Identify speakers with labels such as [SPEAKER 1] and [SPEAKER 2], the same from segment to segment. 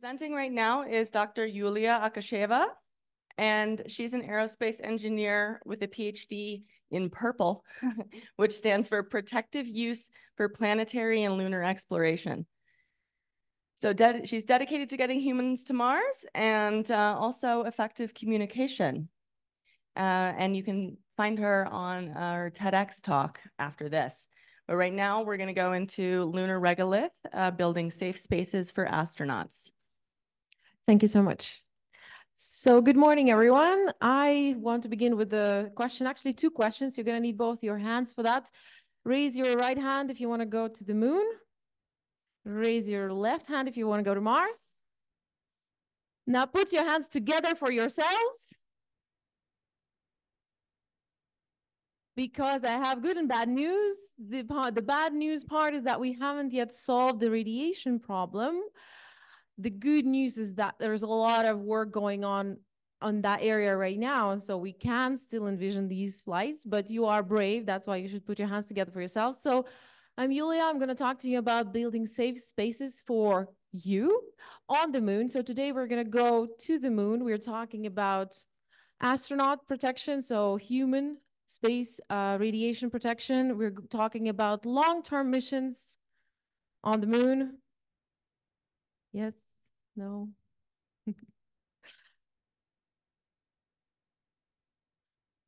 [SPEAKER 1] Presenting right now is Dr. Yulia Akisheva, and she's an aerospace engineer with a PhD in purple, which stands for Protective Use for Planetary and Lunar Exploration. So she's dedicated to getting humans to Mars and also effective communication. And you can find her on our TEDx talk after this. But right now, we're going to go into lunar regolith, building safe spaces for astronauts.
[SPEAKER 2] Thank you so much. So good morning, everyone. I want to begin with the question, actually 2 questions. You're going to need both your hands for that. Raise your right hand if you want to go to the moon. Raise your left hand if you want to go to Mars. Now put your hands together for yourselves, because I have good and bad news. The bad news part is that we haven't yet solved the radiation problem. The good news is that there's a lot of work going on that area right now, and so we can still envision these flights, but you are brave. That's why you should put your hands together for yourself. So I'm Yulia. I'm going to talk to you about building safe spaces for you on the moon. So today we're going to go to the moon. We're talking about astronaut protection, so human space radiation protection. We're talking about long-term missions on the moon. Yes, no.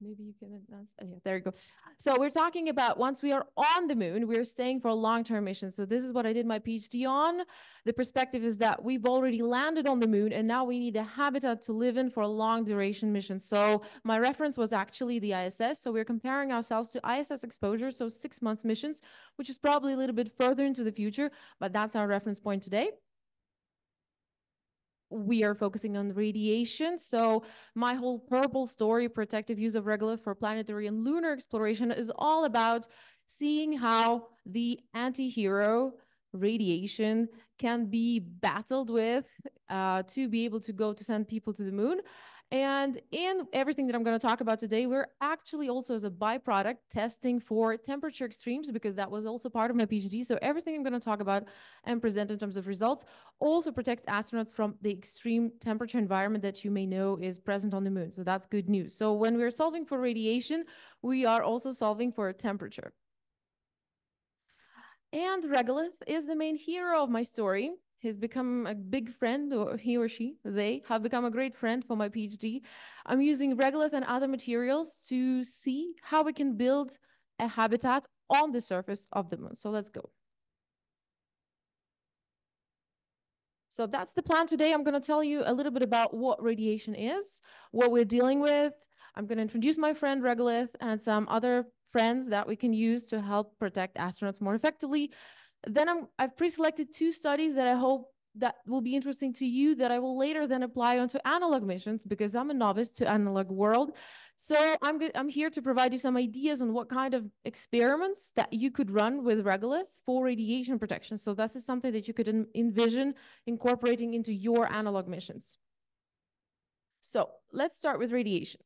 [SPEAKER 2] Maybe you can advance. Oh, yeah, there you go. So we're talking about once we are on the moon, we're staying for a long-term mission. So this is what I did my PhD on. The perspective is that we've already landed on the moon and now we need a habitat to live in for a long duration mission. So my reference was actually the ISS. So we're comparing ourselves to ISS exposure, so 6-month missions, which is probably a little bit further into the future, but that's our reference point today. We are focusing on radiation. So my whole purple story, protective use of regolith for planetary and lunar exploration, is all about seeing how the anti-hero radiation can be battled with to be able to go to send people to the moon. And in everything that I'm going to talk about today, we're actually also, as a byproduct, testing for temperature extremes, because that was also part of my PhD. So everything I'm going to talk about and present in terms of results also protects astronauts from the extreme temperature environment that you may know is present on the moon. So that's good news. So when we're solving for radiation, we are also solving for temperature. And regolith is the main hero of my story. He's become a big friend, or he or she, they have become a great friend for my PhD. I'm using regolith and other materials to see how we can build a habitat on the surface of the moon. So let's go. So that's the plan today. I'm going to tell you a little bit about what radiation is, what we're dealing with. I'm going to introduce my friend regolith and some other friends that we can use to help protect astronauts more effectively. Then I've pre-selected 2 studies that I hope that will be interesting to you, that I will later then apply onto analog missions, because I'm a novice to analog world. So I'm here to provide you some ideas on what kind of experiments that you could run with regolith for radiation protection. So this is something that you could envision incorporating into your analog missions. So let's start with radiation.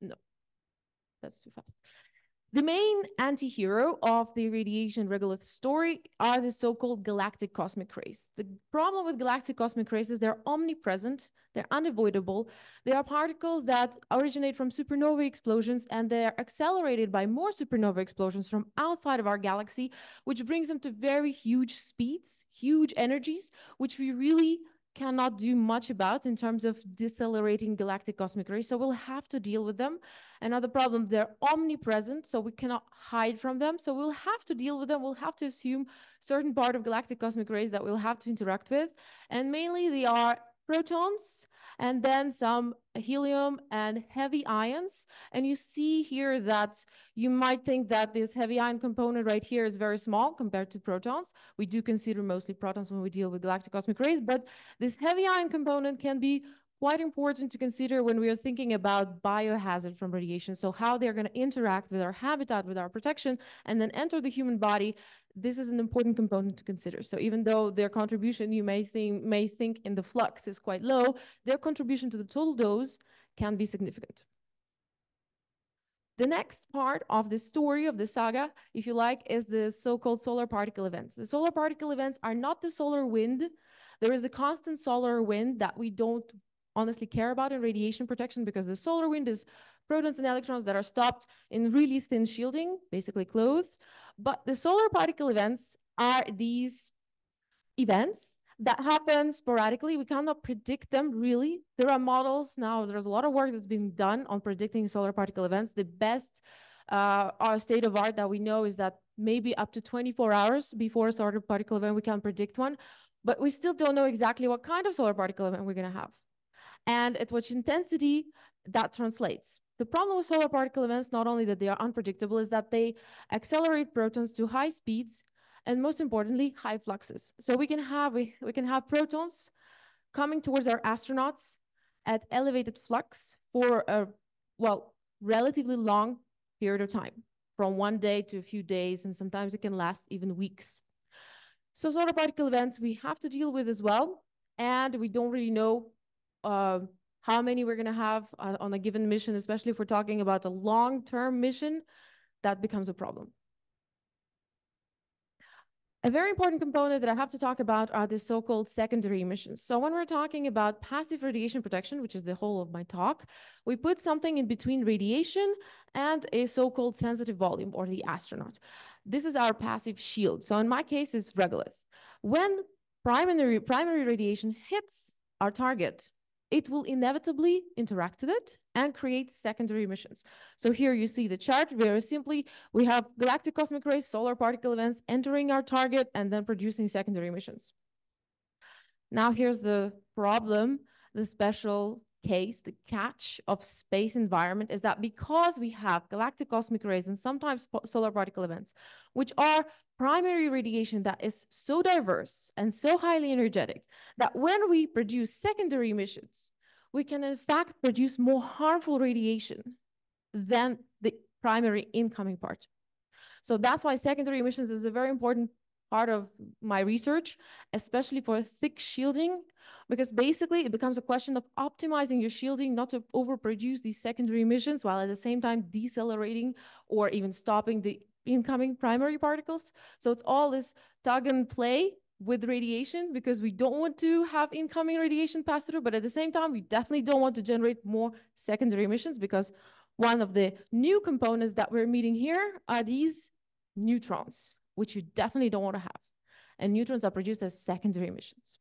[SPEAKER 2] No, that's too fast. The main anti-hero of the radiation regolith story are the so-called galactic cosmic rays. The problem with galactic cosmic rays is they're omnipresent, they're unavoidable. They are particles that originate from supernova explosions, and they are accelerated by more supernova explosions from outside of our galaxy, which brings them to very huge speeds, huge energies, which we really cannot do much about in terms of decelerating galactic cosmic rays. So we'll have to deal with them. Another problem, they're omnipresent, so we cannot hide from them. So we'll have to deal with them. We'll have to assume certain part of galactic cosmic rays that we'll have to interact with. And mainly they are protons, and then some helium and heavy ions. And you see here that you might think that this heavy ion component right here is very small compared to protons. We do consider mostly protons when we deal with galactic cosmic rays, but this heavy ion component can be quite important to consider when we are thinking about biohazard from radiation. So how they're going to interact with our habitat, with our protection, and then enter the human body. This is an important component to consider. So even though their contribution, you may think in the flux, is quite low, their contribution to the total dose can be significant. The next part of the story of the saga, if you like, is the so-called solar particle events. The solar particle events are not the solar wind. There is a constant solar wind that we don't honestly care about in radiation protection, because the solar wind is protons and electrons that are stopped in really thin shielding, basically clothes. But the solar particle events are these events that happen sporadically. We cannot predict them really. There are models now, there's a lot of work that's been done on predicting solar particle events. The best our state of art that we know is that maybe up to 24 hours before a solar particle event, we can predict one, but we still don't know exactly what kind of solar particle event we're gonna have and at which intensity that translates. The problem with solar particle events, not only that they are unpredictable, is that they accelerate protons to high speeds and most importantly, high fluxes. So we can have protons coming towards our astronauts at elevated flux for a, well, relatively long period of time, from 1 day to a few days, and sometimes it can last even weeks. So solar particle events we have to deal with as well, and we don't really know how many we're going to have on a given mission, especially if we're talking about a long-term mission. That becomes a problem. A very important component that I have to talk about are the so-called secondary emissions. So when we're talking about passive radiation protection, which is the whole of my talk, we put something in between radiation and a so-called sensitive volume, or the astronaut. This is our passive shield. So in my case, it's regolith. When primary radiation hits our target, it will inevitably interact with it and create secondary emissions. So here you see the chart. Very simply, we have galactic cosmic rays, solar particle events entering our target and then producing secondary emissions. Now here's the problem, the special case, the catch of space environment is that because we have galactic cosmic rays and sometimes solar particle events, which are primary radiation that is so diverse and so highly energetic that when we produce secondary emissions, we can in fact produce more harmful radiation than the primary incoming part. So that's why secondary emissions is a very important part of my research, especially for thick shielding, because basically it becomes a question of optimizing your shielding not to overproduce these secondary emissions while at the same time decelerating or even stopping the incoming primary particles. So it's all this tug and play with radiation, because we don't want to have incoming radiation pass through, but at the same time, we definitely don't want to generate more secondary emissions, because one of the new components that we're meeting here are these neutrons, which you definitely don't want to have. And neutrons are produced as secondary emissions.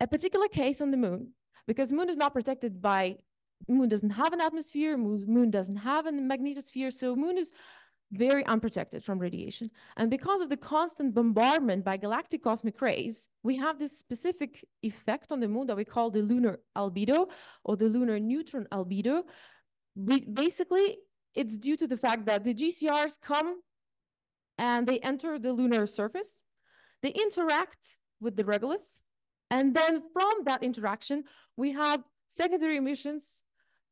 [SPEAKER 2] A particular case on the moon, because moon is not protected by, moon doesn't have an atmosphere, moon doesn't have a magnetosphere, so moon is very unprotected from radiation. And because of the constant bombardment by galactic cosmic rays, we have this specific effect on the moon that we call the lunar albedo, or the lunar neutron albedo. Basically, it's due to the fact that the GCRs come and they enter the lunar surface, they interact with the regolith, and then from that interaction, we have secondary emissions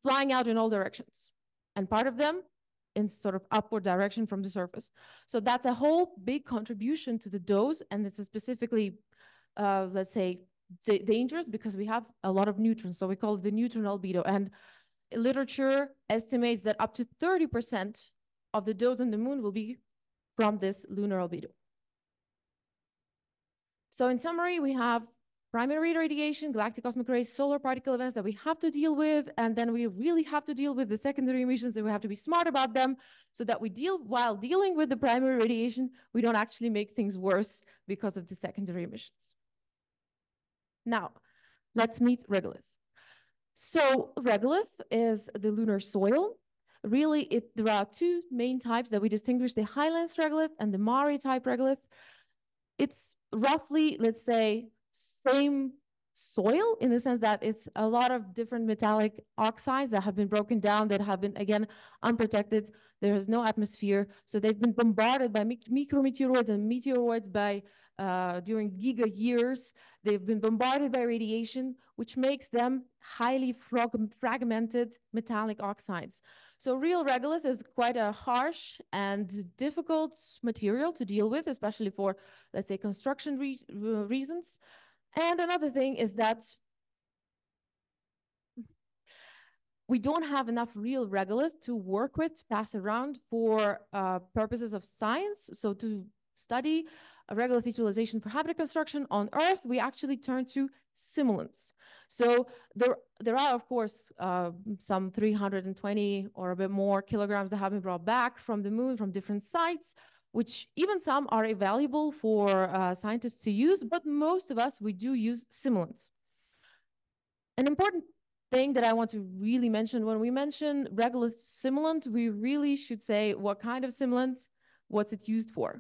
[SPEAKER 2] flying out in all directions, and part of them in sort of upward direction from the surface. So that's a whole big contribution to the dose, and it's specifically, let's say, dangerous because we have a lot of neutrons, so we call it the neutron albedo. And literature estimates that up to 30% of the dose on the moon will be from this lunar albedo. So in summary, we have primary radiation, galactic cosmic rays, solar particle events that we have to deal with, and then we really have to deal with the secondary emissions, and we have to be smart about them so that while dealing with the primary radiation, we don't actually make things worse because of the secondary emissions. Now, let's meet regolith. So regolith is the lunar soil. Really, there are two main types that we distinguish, the high-length regolith and the Mare type regolith. It's roughly, let's say, same soil in the sense that it's a lot of different metallic oxides that have been broken down, that have been, again, unprotected. There is no atmosphere. So they've been bombarded by micrometeoroids and meteoroids during giga years. They've been bombarded by radiation, which makes them highly fragmented metallic oxides. So real regolith is quite a harsh and difficult material to deal with, especially for, let's say, construction reasons. And another thing is that we don't have enough real regolith to work with, to pass around for purposes of science. So to study regolith utilization for habitat construction on Earth, we actually turn to simulants. So there are, of course, some 320 or a bit more kilograms that have been brought back from the moon from different sites, which even some are valuable for scientists to use, but most of us, we do use simulants. An important thing that I want to really mention, when we mention regolith simulant, we really should say what kind of simulant, what's it used for.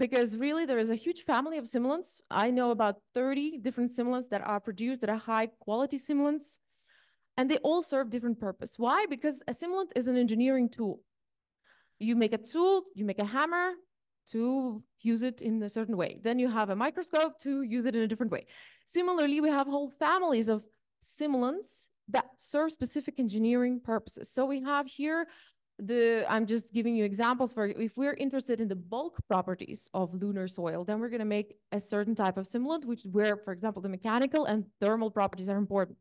[SPEAKER 2] Because really there is a huge family of simulants. I know about 30 different simulants that are produced that are high quality simulants, and they all serve different purpose. Why? Because a simulant is an engineering tool. You make a tool, you make a hammer to use it in a certain way. Then you have a microscope to use it in a different way. Similarly, we have whole families of simulants that serve specific engineering purposes. So we have here I'm just giving you examples for if we're interested in the bulk properties of lunar soil, then we're going to make a certain type of simulant, where, for example, the mechanical and thermal properties are important.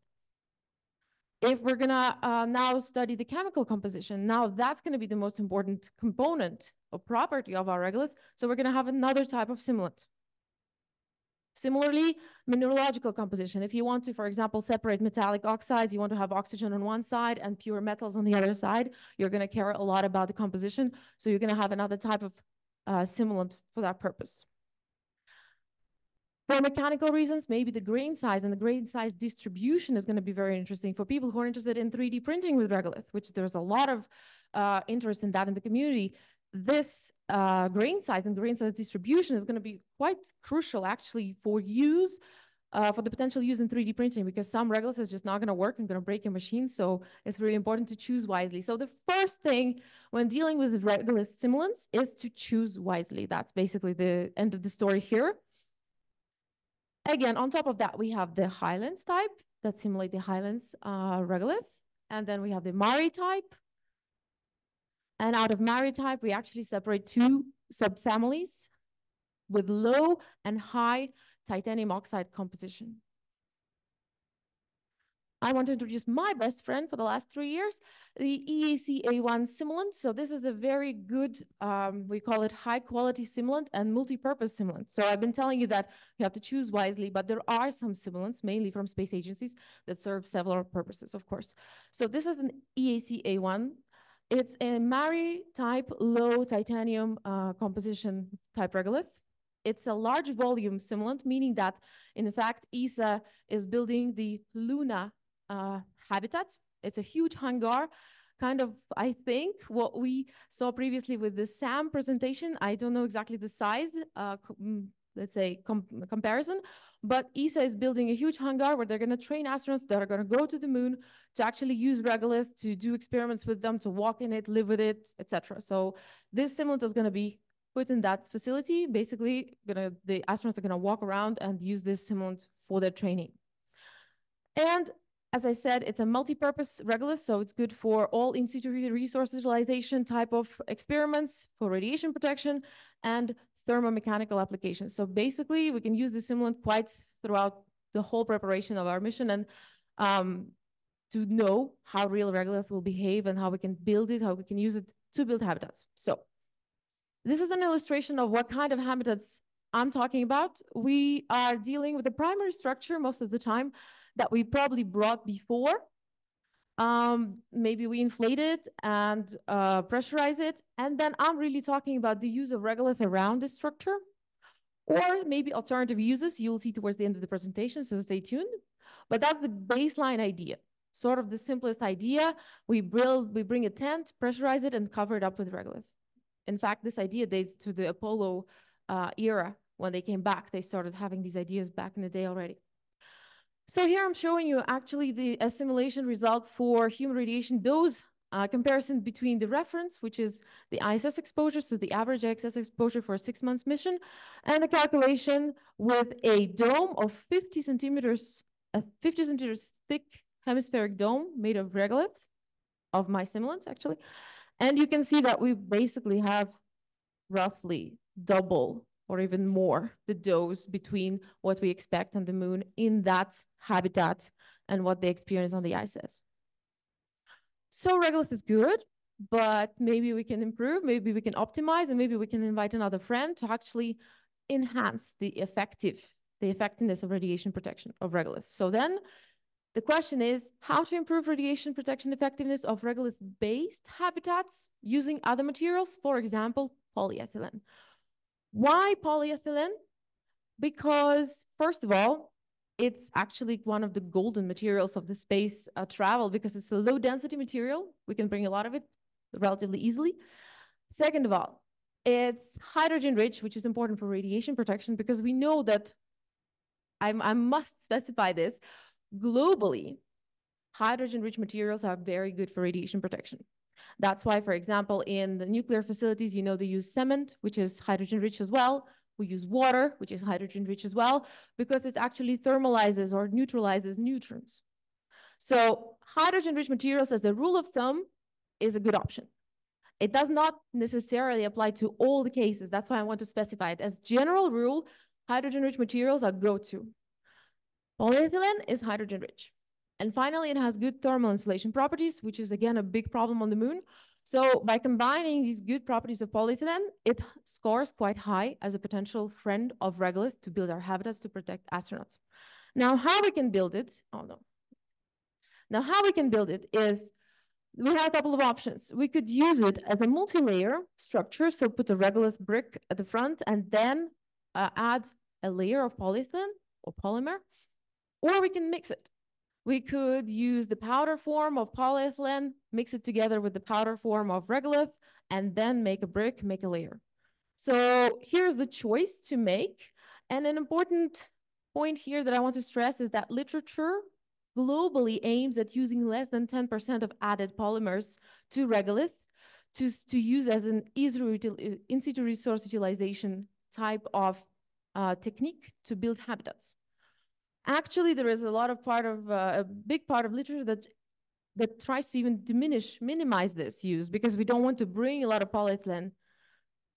[SPEAKER 2] If we're going to now study the chemical composition, now that's going to be the most important component or property of our regolith. So we're going to have another type of simulant. Similarly, mineralogical composition. If you want to, for example, separate metallic oxides, you want to have oxygen on one side and pure metals on the other side, you're going to care a lot about the composition. So you're going to have another type of simulant for that purpose. For mechanical reasons, maybe the grain size and the grain size distribution is going to be very interesting for people who are interested in 3D printing with regolith, which there's a lot of interest in that in the community. This grain size and grain size distribution is going to be quite crucial actually for use, for the potential use in 3D printing, because some regolith is just not going to work and going to break your machine. So it's really important to choose wisely. So the first thing when dealing with regolith simulants is to choose wisely. That's basically the end of the story here. Again, on top of that, we have the highlands type that simulate the highlands regolith. And then we have the Mari type. And out of Mari type, we actually separate two subfamilies with low and high titanium oxide composition. I want to introduce my best friend for the last 3 years, the AAC1 simulant. So this is a very good, we call it high quality simulant and multi-purpose simulant. So I've been telling you that you have to choose wisely, but there are some simulants, mainly from space agencies, that serve several purposes, of course. So this is an AAC1. It's a Mari type low titanium composition type regolith. It's a large volume simulant, meaning that, in fact, ESA is building the Luna habitat. It's a huge hangar, kind of, I think, what we saw previously with the SAM presentation. I don't know exactly the size, let's say, comparison, but ESA is building a huge hangar where they're going to train astronauts that are going to go to the moon to actually use regolith, to do experiments with them, to walk in it, live with it, etc. So this simulant is going to be put in that facility. Basically, the astronauts are going to walk around and use this simulant for their training. And as I said, it's a multi-purpose regolith, so it's good for all in situ resource utilization type of experiments, for radiation protection, and thermomechanical applications. So basically, we can use the simulant quite throughout the whole preparation of our mission, and to know how real regolith will behave and how we can build it, how we can use it to build habitats. So this is an illustration of what kind of habitats I'm talking about. We are dealing with the primary structure most of the time that we probably brought before. Maybe we inflate it and pressurize it. And then I'm really talking about the use of regolith around the structure, or maybe alternative uses you'll see towards the end of the presentation, so stay tuned. But that's the baseline idea, sort of the simplest idea. We bring a tent, pressurize it, and cover it up with regolith. In fact, this idea dates to the Apollo era. When they came back, they started having these ideas back in the day already. So here I'm showing you actually the assimilation result for human radiation dose comparison between the reference, which is the ISS exposure, so the average ISS exposure for a 6 months mission, and the calculation with a dome of 50 centimeters, a 50 centimeters thick hemispheric dome made of regolith, of my simulant actually. And you can see that we basically have roughly double or even more the dose between what we expect on the moon in that habitat and what they experience on the ISS. So regolith is good, but maybe we can improve, maybe we can optimize, and maybe we can invite another friend to actually enhance the effectiveness of radiation protection of regolith. So then the question is how to improve radiation protection effectiveness of regolith-based habitats using other materials, for example, polyethylene. Why polyethylene? Because first of all, it's actually one of the golden materials of the space travel because it's a low density material. We can bring a lot of it relatively easily. Second of all, it's hydrogen rich, which is important for radiation protection because we know that I must specify this globally, hydrogen rich materials are very good for radiation protection. That's why, for example, in the nuclear facilities, you know, they use cement, which is hydrogen rich as well. We use water, which is hydrogen rich as well, because it actually thermalizes or neutralizes neutrons. So hydrogen rich materials, as a rule of thumb, is a good option. It does not necessarily apply to all the cases. That's why I want to specify it. As general rule, hydrogen rich materials are go-to. Polyethylene is hydrogen rich. And finally, it has good thermal insulation properties, which is again a big problem on the moon. So by combining these good properties of polyethylene, it scores quite high as a potential friend of regolith to build our habitats to protect astronauts. Now, how we can build it, Now, how we can build it is we have a couple of options. We could use it as a multi-layer structure, so put a regolith brick at the front and then add a layer of polyethylene or polymer, or we can mix it. We could use the powder form of polyethylene, mix it together with the powder form of regolith, and then make a brick, make a layer. So here's the choice to make. And an important point here that I want to stress is that literature globally aims at using less than 10% of added polymers to regolith to use as an in situ resource utilization type of technique to build habitats. Actually, there is a big part of literature that tries to even minimize this use because we don't want to bring a lot of polyethylene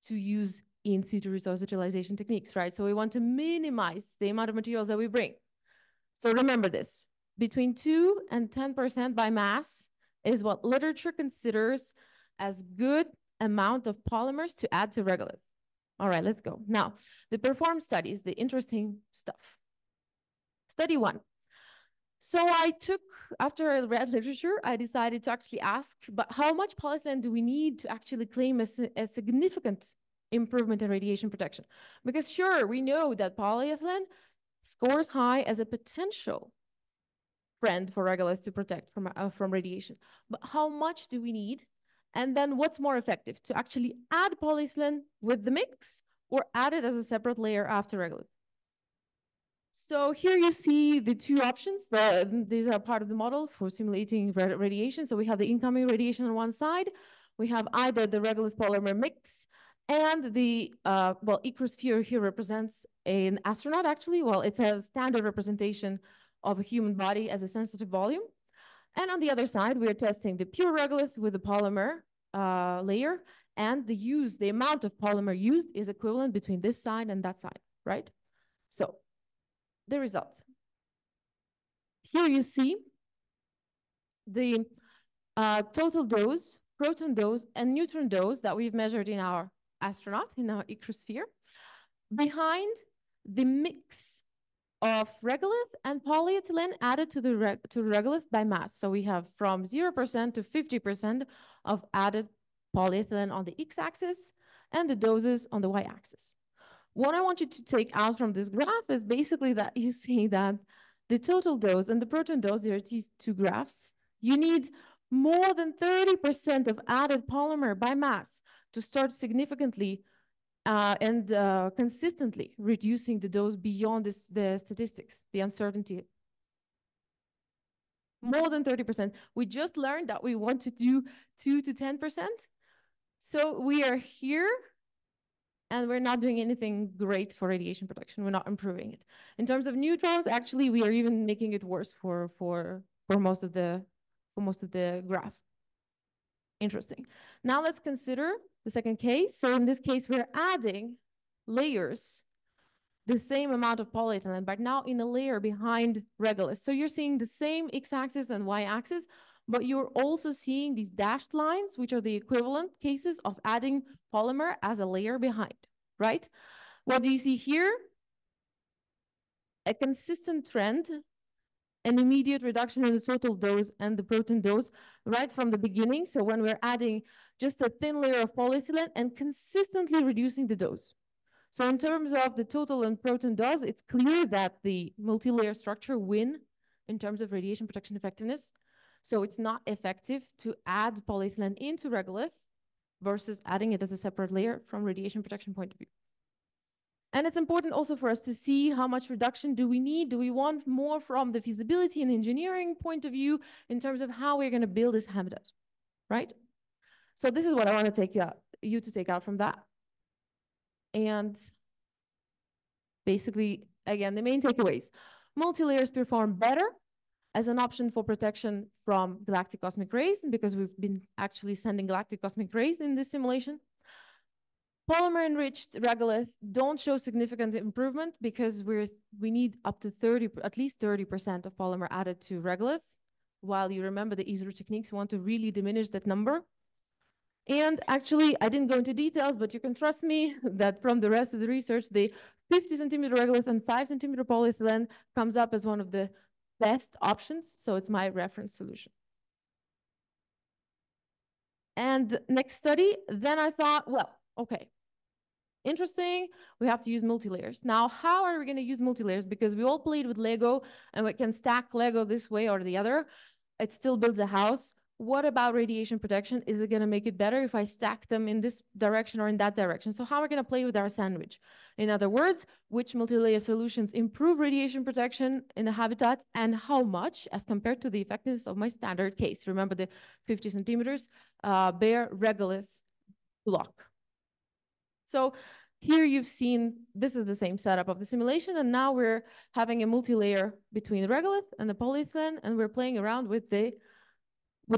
[SPEAKER 2] to use in situ resource utilization techniques, right? So we want to minimize the amount of materials that we bring. So remember this, between 2 and 10% by mass is what literature considers as good amount of polymers to add to regolith. All right, let's go. Now, the perform studies, the interesting stuff. Study 1. So after I read literature, I decided to actually ask, but how much polyethylene do we need to actually claim a significant improvement in radiation protection? Because sure, we know that polyethylene scores high as a potential friend for regolith to protect from radiation. But how much do we need? And then what's more effective, to actually add polyethylene with the mix or add it as a separate layer after regolith? So here you see the two options. These are part of the model for simulating radiation. So we have the incoming radiation on one side. We have either the regolith polymer mix and the, ichrosphere here represents an astronaut actually. Well, it's a standard representation of a human body as a sensitive volume. And on the other side, we are testing the pure regolith with the polymer layer, and the amount of polymer used is equivalent between this side and that side, right? So the results. Here you see the total dose, proton dose, and neutron dose that we've measured in our astronaut, in our ichrosphere, behind the mix of regolith and polyethylene added to the regolith by mass. So we have from 0% to 50% of added polyethylene on the x-axis and the doses on the y-axis. What I want you to take out from this graph is basically that you see that the total dose and the proton dose, there are these two graphs. You need more than 30% of added polymer by mass to start significantly and consistently reducing the dose beyond the statistics, the uncertainty. More than 30%. We just learned that we want to do 2 to 10%. So we are here and we're not doing anything great for radiation protection. We're not improving it. In terms of neutrons, actually, we are even making it worse for most of the graph. Interesting. Now let's consider the second case. So in this case, we're adding layers, the same amount of polyethylene, but now in a layer behind regolith. So you're seeing the same x-axis and y-axis, but you're also seeing these dashed lines, which are the equivalent cases of adding polymer as a layer behind, right? What do you see here? A consistent trend, an immediate reduction in the total dose and the protein dose right from the beginning. So when we're adding just a thin layer of polyethylene and consistently reducing the dose. So in terms of the total and protein dose, it's clear that the multi-layer structure win in terms of radiation protection effectiveness. So it's not effective to add polyethylene into regolith versus adding it as a separate layer from radiation protection point of view. And it's important also for us to see how much reduction do we need? Do we want more from the feasibility and engineering point of view in terms of how we're going to build this habitat, right? So this is what I want to take you to take out from that. And basically, again, the main takeaways. Multi-layers perform better as an option for protection from galactic cosmic rays, because we've been actually sending galactic cosmic rays in this simulation. Polymer-enriched regolith don't show significant improvement because we need up to at least 30% of polymer added to regolith, while you remember the ESRO techniques want to really diminish that number. And actually, I didn't go into details, but you can trust me that from the rest of the research, the 50 centimeter regolith and 5 centimeter polyethylene comes up as one of the best options. So it's my reference solution. And next study, then I thought, well, okay, interesting, we have to use multi-layers. Now, how are we going to use multi-layers? Because we all played with Lego and we can stack Lego this way or the other. It still builds a house. What about radiation protection? Is it going to make it better if I stack them in this direction or in that direction? So how are we going to play with our sandwich? In other words, which multi-layer solutions improve radiation protection in the habitat and how much as compared to the effectiveness of my standard case? Remember the 50 centimeters bare regolith block. So here you've seen, this is the same setup of the simulation, and now we're having a multi-layer between the regolith and the polyethylene, and we're playing around with the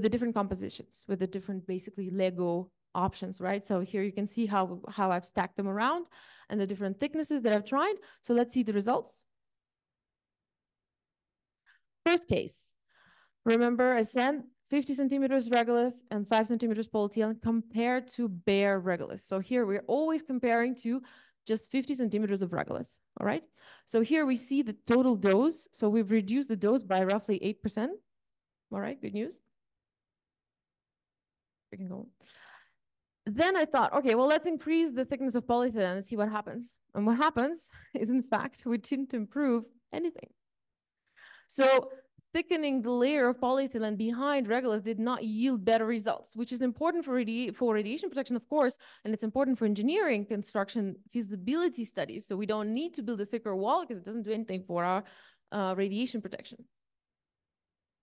[SPEAKER 2] different compositions, with the different basically Lego options, right? So here you can see how I've stacked them around and the different thicknesses that I've tried. So let's see the results. First case, remember I said 50 centimeters regolith and 5 centimeters polyethylene compared to bare regolith. So here we're always comparing to just 50 centimeters of regolith, all right? So here we see the total dose. So we've reduced the dose by roughly 8%. All right, good news. We can go. Then I thought, okay, well, let's increase the thickness of polyethylene and see what happens. And what happens is, in fact, we didn't improve anything. So thickening the layer of polyethylene behind regolith did not yield better results, which is important for radiation protection, of course, and it's important for engineering construction feasibility studies. So we don't need to build a thicker wall because it doesn't do anything for our radiation protection.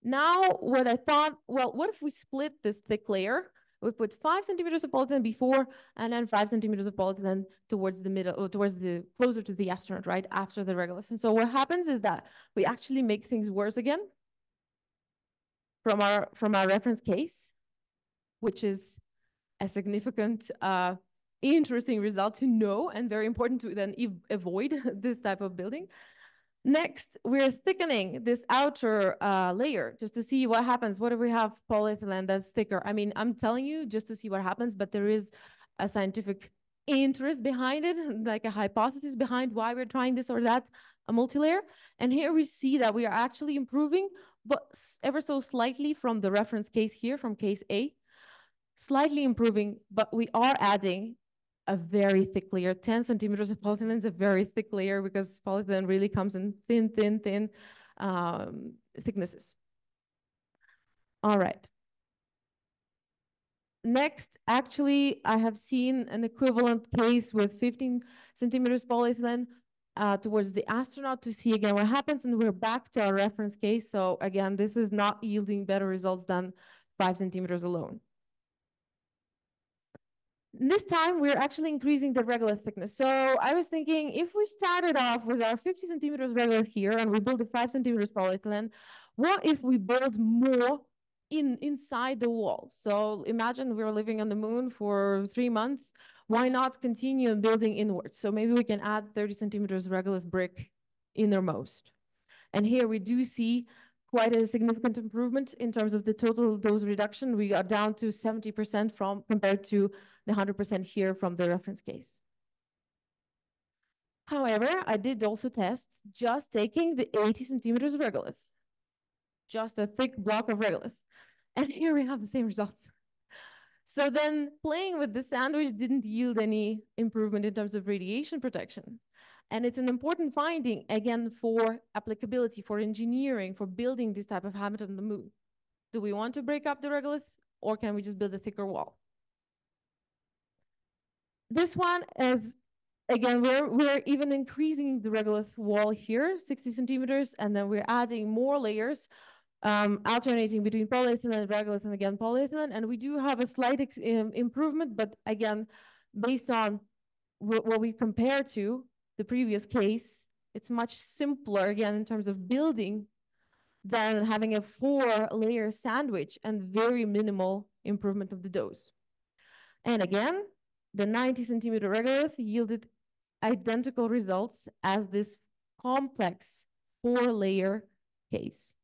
[SPEAKER 2] Now, what I thought, well, what if we split this thick layer? We put 5 centimeters of polyethylene before, and then 5 centimeters of polyethylene towards the middle, or towards the closer to the astronaut, right after the regolith. And so what happens is that we actually make things worse again from our reference case, which is a significant, interesting result to know and very important to then avoid this type of building. Next, we're thickening this outer layer just to see what happens. What if we have polyethylene that's thicker? I mean, I'm telling you just to see what happens, but there is a scientific interest behind it, like a hypothesis behind why we're trying this or that, a multi-layer. And here we see that we are actually improving, but ever so slightly from the reference case here, from case A, slightly improving, but we are adding a very thick layer. 10 centimeters of polyethylene is a very thick layer because polyethylene really comes in thin thicknesses. All right. Next, actually, I have seen an equivalent case with 15 centimeters polyethylene towards the astronaut to see again what happens, and we're back to our reference case. So again, this is not yielding better results than 5 centimeters alone. This time, we're actually increasing the regolith thickness. So I was thinking, if we started off with our 50 centimeters regolith here and we build a 5 centimeters polyethylene, what if we build more inside the wall? So imagine we're living on the moon for 3 months. Why not continue building inwards? So maybe we can add 30 centimeters regolith brick innermost. And here we do see quite a significant improvement in terms of the total dose reduction. We are down to 70% from compared to the 100% here from the reference case. However, I did also test just taking the 80 centimeters of regolith, just a thick block of regolith. And here we have the same results. So then playing with the sandwich didn't yield any improvement in terms of radiation protection. And it's an important finding, again, for applicability, for engineering, for building this type of habitat on the moon. Do we want to break up the regolith, or can we just build a thicker wall? This one is, again, we're even increasing the regolith wall here, 60 centimeters, and then we're adding more layers, alternating between polyethylene and regolith, and again polyethylene. And we do have a slight improvement, but again, based on what we compare to the previous case, it's much simpler, again, in terms of building than having a 4-layer sandwich and very minimal improvement of the dose. And again, the 90 centimeter regolith yielded identical results as this complex 4-layer case.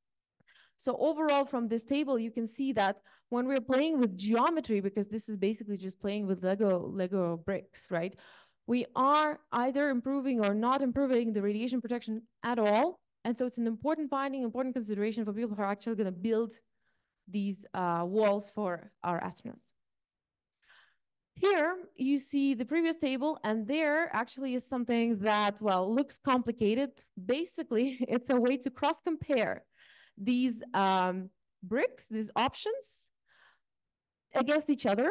[SPEAKER 2] So overall, from this table, you can see that when we're playing with geometry, because this is basically just playing with Lego bricks, right? We are either improving or not improving the radiation protection at all. And so it's an important finding, important consideration for people who are actually going to build these walls for our astronauts. Here you see the previous table, and there actually is something that, well, looks complicated. Basically, it's a way to cross-compare these bricks, these options, against each other,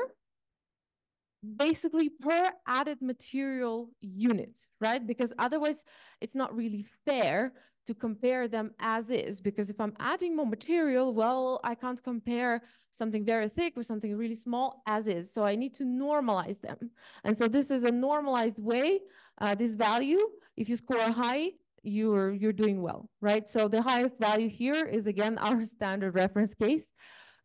[SPEAKER 2] basically per added material unit, right? Because otherwise it's not really fair to compare them as is, because if I'm adding more material, well, I can't compare something very thick with something really small as is. So I need to normalize them. And so this is a normalized way, this value, if you score high, you're doing well, right? So the highest value here is, again, our standard reference case.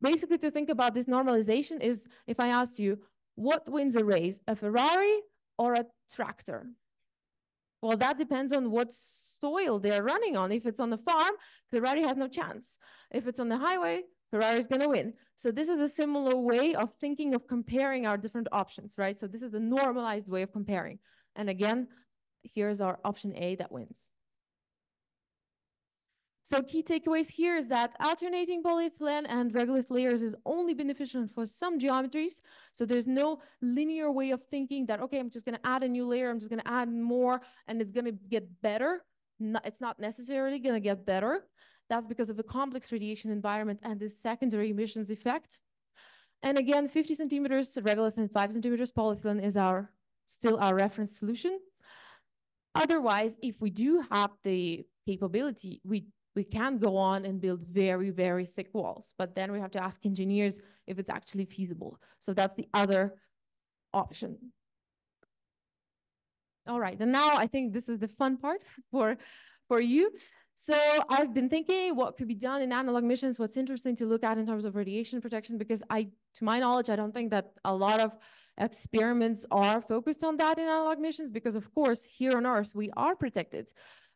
[SPEAKER 2] Basically, to think about this normalization is, if I asked you, what wins a race, a Ferrari or a tractor? Well, that depends on what soil they're running on. If it's on the farm, Ferrari has no chance. If it's on the highway, Ferrari is going to win. So this is a similar way of thinking of comparing our different options, right? So this is a normalized way of comparing. And again, here's our option A that wins. So key takeaways here is that alternating polyethylene and regolith layers is only beneficial for some geometries. So there's no linear way of thinking that, okay, I'm just going to add a new layer, I'm just going to add more, and it's going to get better. No, it's not necessarily going to get better. That's because of the complex radiation environment and the secondary emissions effect. And again, 50 centimeters regolith and 5 centimeters polyethylene is still our reference solution. Otherwise, if we do have the capability, we can go on and build very, very thick walls, but then we have to ask engineers if it's actually feasible. So that's the other option. All right, and now I think this is the fun part for you. So I've been thinking what could be done in analog missions, what's interesting to look at in terms of radiation protection, because to my knowledge, I don't think that a lot of experiments are focused on that in analog missions, because of course, here on Earth, we are protected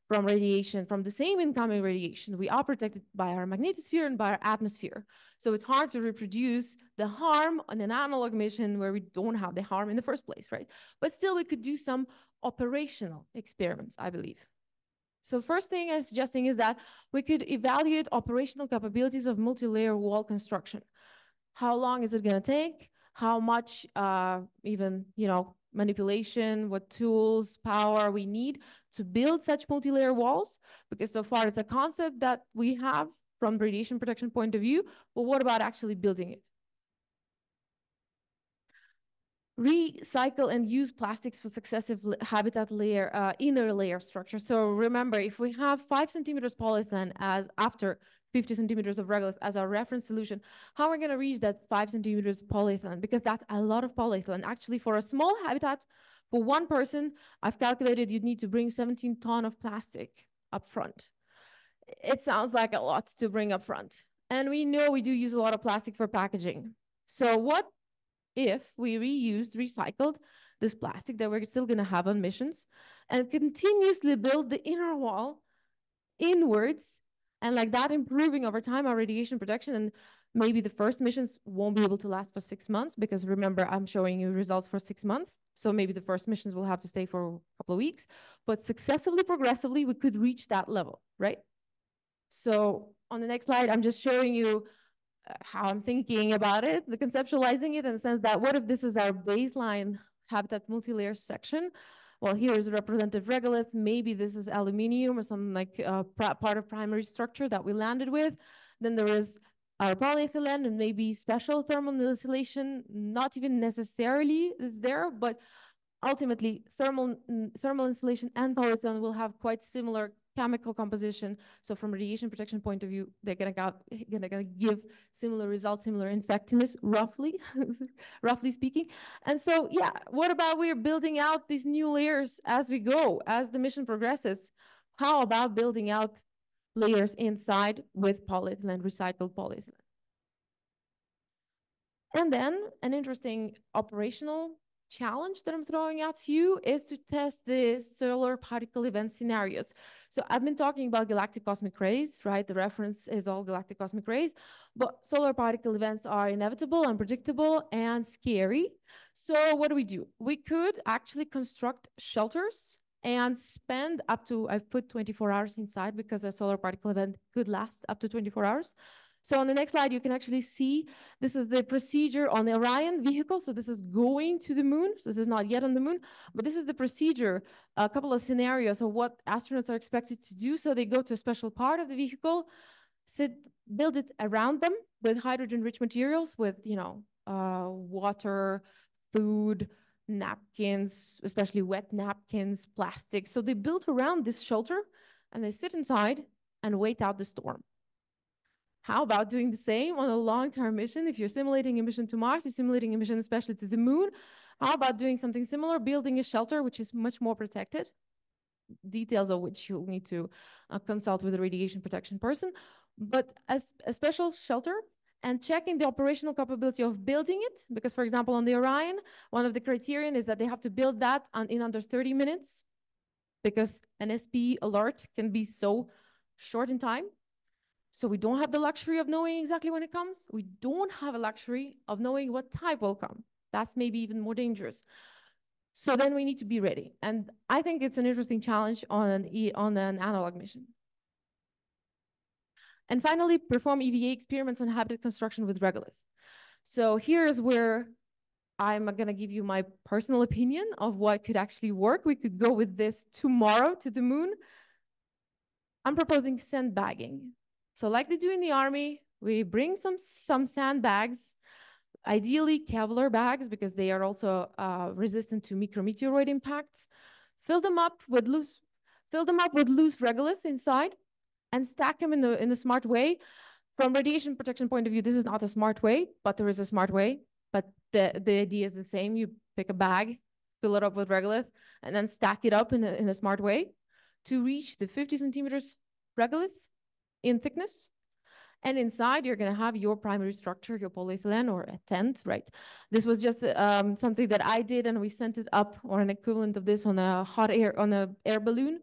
[SPEAKER 2] from radiation, from the same incoming radiation. We are protected by our magnetosphere and by our atmosphere. So it's hard to reproduce the harm on an analog mission where we don't have the harm in the first place, right? But still, we could do some operational experiments, I believe. So first thing I'm suggesting is that we could evaluate operational capabilities of multi-layer wall construction. How long is it going to take? How much even, manipulation, what tools, power we need to build such multi-layer walls? Because so far it's a concept that we have from radiation protection point of view, but what about actually building it? Recycle and use plastics for successive habitat layer, inner layer structure. So remember, if we have 5 centimeters polyethylene as after 50 centimeters of regolith as our reference solution, how are we going to reach that 5 centimeters polyethylene? Because that's a lot of polyethylene. Actually, for a small habitat, for one person, I've calculated you'd need to bring 17 tons of plastic up front. It sounds like a lot to bring up front. And we know we do use a lot of plastic for packaging. So what if we recycled this plastic that we're still going to have on missions and continuously build the inner wall inwards And like that improving over time our radiation protection. And maybe the first missions won't be able to last for 6 months, because remember, I'm showing you results for 6 months. So maybe the first missions will have to stay for a couple of weeks, but successively, progressively, we could reach that level, right? So on the next slide, I'm just showing you how I'm thinking about it, the conceptualizing it in the sense that what if this is our baseline habitat multi-layer section? Well, here is a representative regolith. Maybe this is aluminium or some like part of primary structure that we landed with. Then there is our polyethylene and maybe special thermal insulation, not even necessarily is there, but ultimately thermal insulation and polyethylene will have quite similar chemical composition. So from radiation protection point of view, they're gonna give similar results, similar effectiveness, roughly, roughly speaking. And so, yeah, what about we're building out these new layers as we go, as the mission progresses? How about building out layers inside with polyethylene, recycled polyethylene? And then an interesting operational challenge that I'm throwing at you is to test the solar particle event scenarios. So I've been talking about galactic cosmic rays, right? The reference is all galactic cosmic rays, but solar particle events are inevitable, unpredictable, and scary. So what do? We could actually construct shelters and spend up to, I've put 24 hours inside because a solar particle event could last up to 24 hours. So on the next slide, you can actually see this is the procedure on the Orion vehicle. So this is going to the moon. So this is not yet on the moon, but this is the procedure, a couple of scenarios of what astronauts are expected to do. So they go to a special part of the vehicle, build it around them with hydrogen-rich materials, with, water, food, napkins, especially wet napkins, plastic. So they built around this shelter and they sit inside and wait out the storm. How about doing the same on a long-term mission? If you're simulating a mission to Mars, you're simulating a mission especially to the moon. How about doing something similar, building a shelter which is much more protected, details of which you'll need to consult with a radiation protection person, but as a special shelter, and checking the operational capability of building it. Because, for example, on the Orion, one of the criterion is that they have to build that in under 30 minutes, because an SP alert can be so short in time. So we don't have the luxury of knowing exactly when it comes. We don't have a luxury of knowing what type will come. That's maybe even more dangerous. So then we need to be ready. And I think it's an interesting challenge on an analog mission. And finally, perform EVA experiments on habitat construction with regolith. So here's where I'm going to give you my personal opinion of what could actually work. We could go with this tomorrow to the moon. I'm proposing sandbagging. So like they do in the army, we bring some sandbags, ideally Kevlar bags, because they are also resistant to micrometeoroid impacts. Fill them up with loose regolith inside, and stack them in a smart way. From radiation protection point of view, this is not a smart way, but there is a smart way. But the idea is the same. You pick a bag, fill it up with regolith, and then stack it up in a smart way to reach the 50 centimeters regolith in thickness. And inside, you're going to have your primary structure, your polyethylene or a tent, right? This was just something that I did, and we sent it up, or an equivalent of this, on a air balloon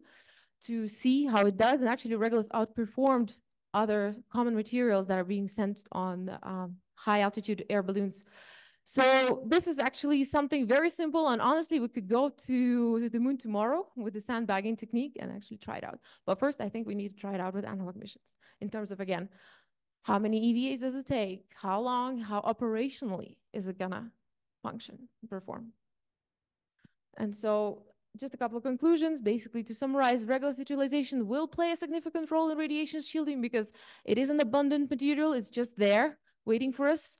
[SPEAKER 2] to see how it does. And actually, regolith outperformed other common materials that are being sent on high altitude air balloons. So this is actually something very simple, and honestly, we could go to the moon tomorrow with the sandbagging technique and actually try it out. But first, I think we need to try it out with analog missions in terms of, again, how many EVAs does it take? How long? How operationally is it gonna function, perform? And so just a couple of conclusions. Basically, to summarize, regolith utilization will play a significant role in radiation shielding because it is an abundant material. It's just there waiting for us.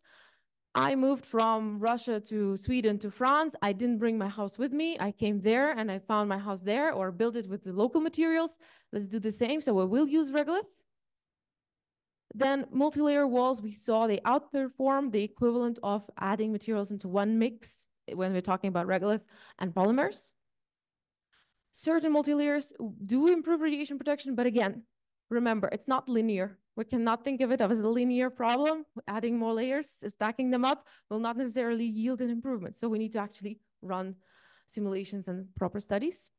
[SPEAKER 2] I moved from Russia to Sweden to France. I didn't bring my house with me. I came there and I found my house there, or built it with the local materials. Let's do the same. So we will use regolith. Then multi-layer walls, we saw they outperform the equivalent of adding materials into one mix when we're talking about regolith and polymers. Certain multi-layers do improve radiation protection, but again, remember, it's not linear. We cannot think of it as a linear problem. Adding more layers, stacking them up will not necessarily yield an improvement. So we need to actually run simulations and proper studies.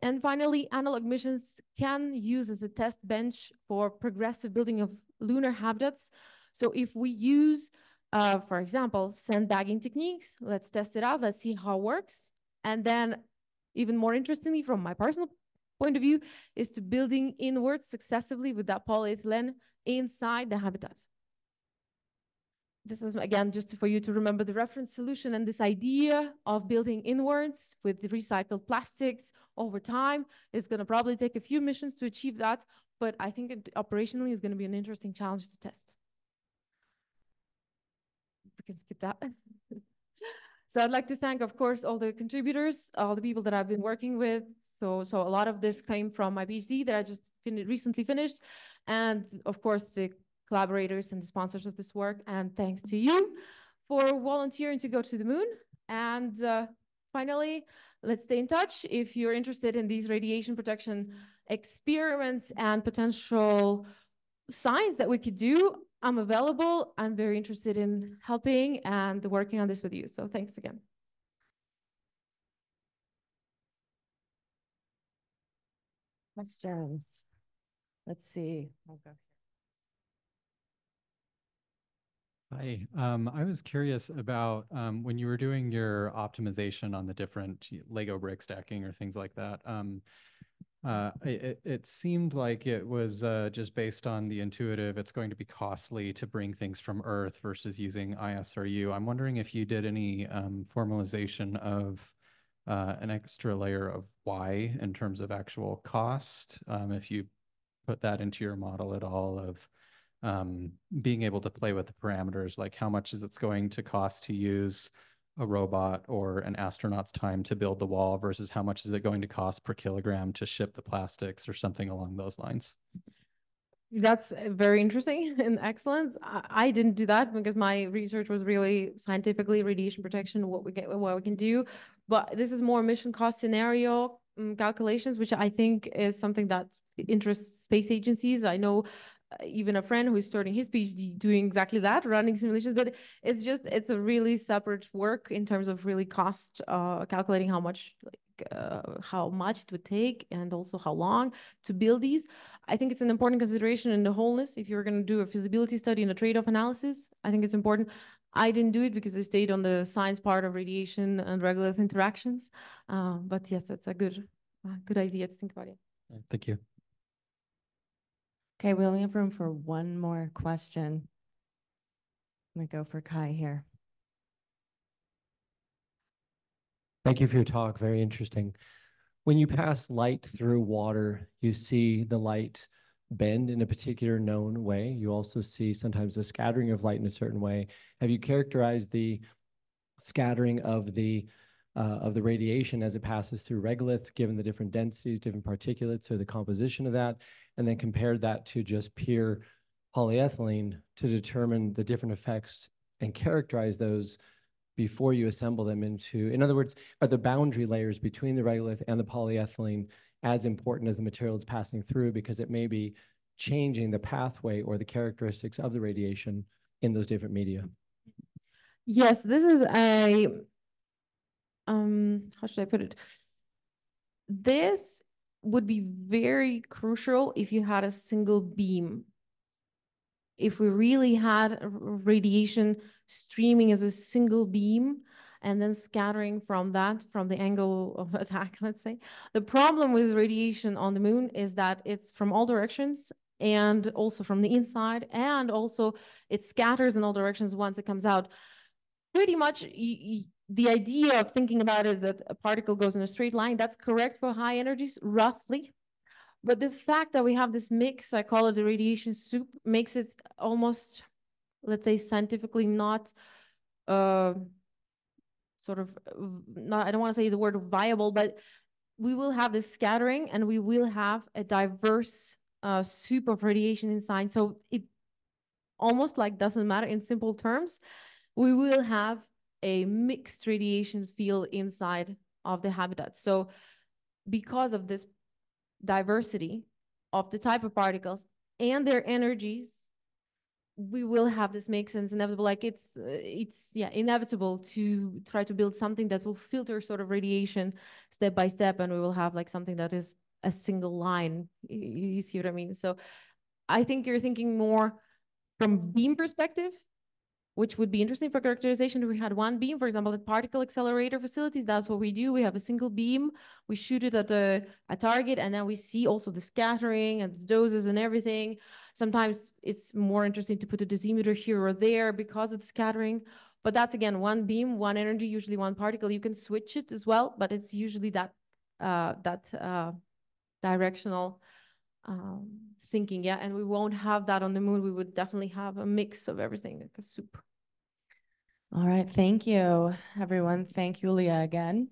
[SPEAKER 2] And finally, analog missions can use as a test bench for progressive building of lunar habitats. So if we use, for example, sandbagging techniques, let's test it out, let's see how it works. And then even more interestingly, from my personal point of view, is to building inwards successively with that polyethylene inside the habitat. This is, again, just for you to remember the reference solution and this idea of building inwards with the recycled plastics over time is going to probably take a few missions to achieve that, but I think it operationally is going to be an interesting challenge to test. We can skip that. So I'd like to thank, of course, all the contributors, all the people that I've been working with. So a lot of this came from my PhD that I just recently finished. And of course, the collaborators and the sponsors of this work. And thanks to you for volunteering to go to the moon. And finally, let's stay in touch. If you're interested in these radiation protection experiments and potential science that we could do, I'm available. I'm very interested in helping and working on this with you. So thanks again.
[SPEAKER 1] Questions? Let's see. I'll go.
[SPEAKER 3] Hi, I was curious about when you were doing your optimization on the different Lego brick stacking or things like that. It seemed like it was just based on the intuitive, it's going to be costly to bring things from Earth versus using ISRU. I'm wondering if you did any formalization of an extra layer of why in terms of actual cost, if you put that into your model at all of being able to play with the parameters, like how much is it going to cost to use a robot or an astronaut's time to build the wall versus how much is it going to cost per kilogram to ship the plastics or something along those lines?
[SPEAKER 2] That's very interesting and excellent. I didn't do that because my research was really scientifically radiation protection, what we can do. But this is more mission cost scenario calculations, which I think is something that interests space agencies. I know even a friend who's starting his PhD doing exactly that, running simulations, but it's a really separate work in terms of really cost, calculating how much it would take and also how long to build these. I think it's an important consideration in the wholeness. If you're going to do a feasibility study and a trade-off analysis, I think it's important. I didn't do it because I stayed on the science part of radiation and regolith interactions. But yes, that's a good idea to think about it.
[SPEAKER 3] Thank you.
[SPEAKER 1] Okay, we only have room for one more question. I'm gonna go for Kai here.
[SPEAKER 4] Thank you for your talk. Very interesting. When you pass light through water, you see the light bend in a particular known way. You also see sometimes the scattering of light in a certain way. Have you characterized the scattering of the radiation as it passes through regolith, given the different densities, different particulates, or the composition of that, and then compared that to just pure polyethylene to determine the different effects and characterize those before you assemble them into, in other words, are the boundary layers between the regolith and the polyethylene as important as the material it's passing through, because it may be changing the pathway or the characteristics of the radiation in those different media?
[SPEAKER 2] Yes, this is a, how should I put it? This would be very crucial if you had a single beam. If we really had radiation streaming as a single beam and then scattering from the angle of attack, let's say. The problem with radiation on the moon is that it's from all directions and also from the inside, and also it scatters in all directions once it comes out. Pretty much the idea of thinking about it that a particle goes in a straight line, that's correct for high energies, roughly. But the fact that we have this mix, I call it the radiation soup, makes it almost, let's say, scientifically not not, I don't want to say the word viable, but we will have this scattering and we will have a diverse soup of radiation inside. So it almost like doesn't matter in simple terms. We will have a mixed radiation field inside of the habitat. So because of this diversity of the type of particles and their energies, we will have this mix, and it's inevitable. Like it's yeah, inevitable to try to build something that will filter sort of radiation step by step, and we will have like something that is a single line. You see what I mean? So I think you're thinking more from beam perspective, which would be interesting for characterization. If we had one beam, for example, at particle accelerator facilities, that's what we do. We have a single beam, we shoot it at a target, and then we see also the scattering and the doses and everything. Sometimes it's more interesting to put a dosimeter here or there because of the scattering. But that's, again, one beam, one energy, usually one particle. You can switch it as well, but it's usually that directional thinking, yeah. And we won't have that on the moon. We would definitely have a mix of everything, like a soup.
[SPEAKER 1] All right, thank you, everyone. Thank Yulia again.